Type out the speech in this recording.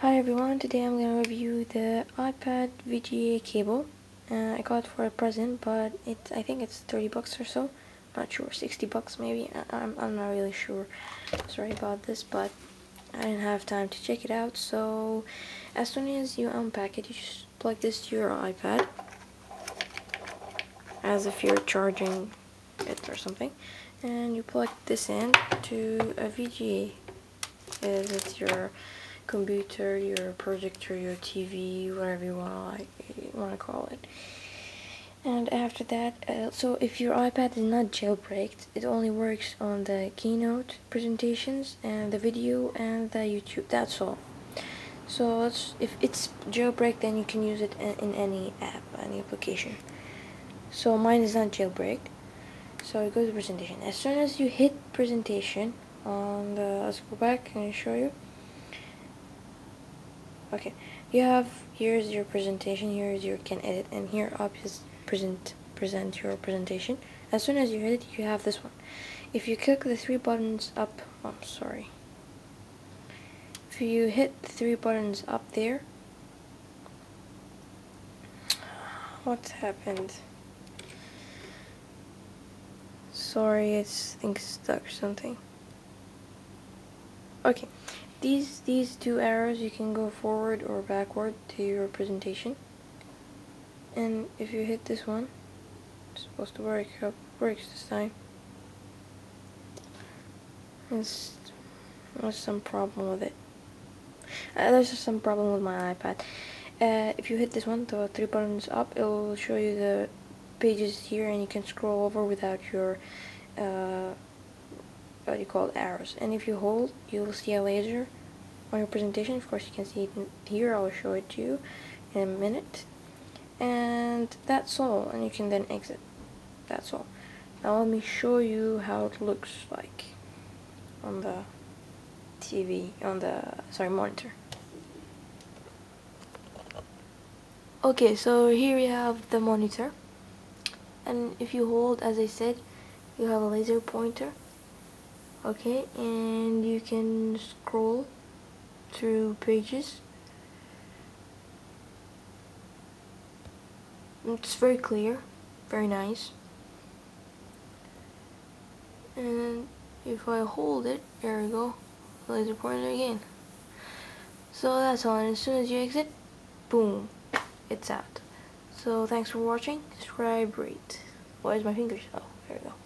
Hi everyone, today I'm going to review the iPad VGA cable. I got it for a present, but I think it's 30 bucks or so. Not sure, 60 bucks maybe. I'm not really sure. Sorry about this, but I didn't have time to check it out. So as soon as you unpack it, you just plug this to your iPad as if you're charging it or something, and you plug this in to a VGA. It's your computer, your projector, your TV, whatever you want to call it. And after that, so if your iPad is not jailbreaked, it only works on the Keynote presentations and the video and the YouTube. That's all. So if it's jailbreak, then you can use it in any app, any application. So mine is not jailbreaked. So go to presentation. As soon as you hit presentation on the, let's go back and show you. Okay, here's your presentation, here's your can edit, and here up is present your presentation. As soon as you hit it, you have this one. If you click the three buttons up, if you hit the three buttons up there, what happened? Sorry, I think it's stuck or something. Okay, these two arrows, you can go forward or backward to your presentation. And if you hit this one, it's supposed to works this time. There's some problem with it. There's just some problem with my iPad. If you hit this one, the three buttons up, it will show you the pages here, and you can scroll over without your what you call arrows. And if you hold, you will see a laser on your presentation. Of course, you can see it here. I will show it to you in a minute. And that's all, and you can then exit. That's all. Now let me show you how it looks like on the TV, monitor. Okay, so here we have the monitor, and if you hold, as I said, you have a laser pointer. Okay, and you can scroll through pages. It's very clear, very nice. And if I hold it, there we go, laser pointer again. So that's all, and as soon as you exit, boom, it's out. So thanks for watching. Subscribe, rate. Where's my fingers? Oh, there we go.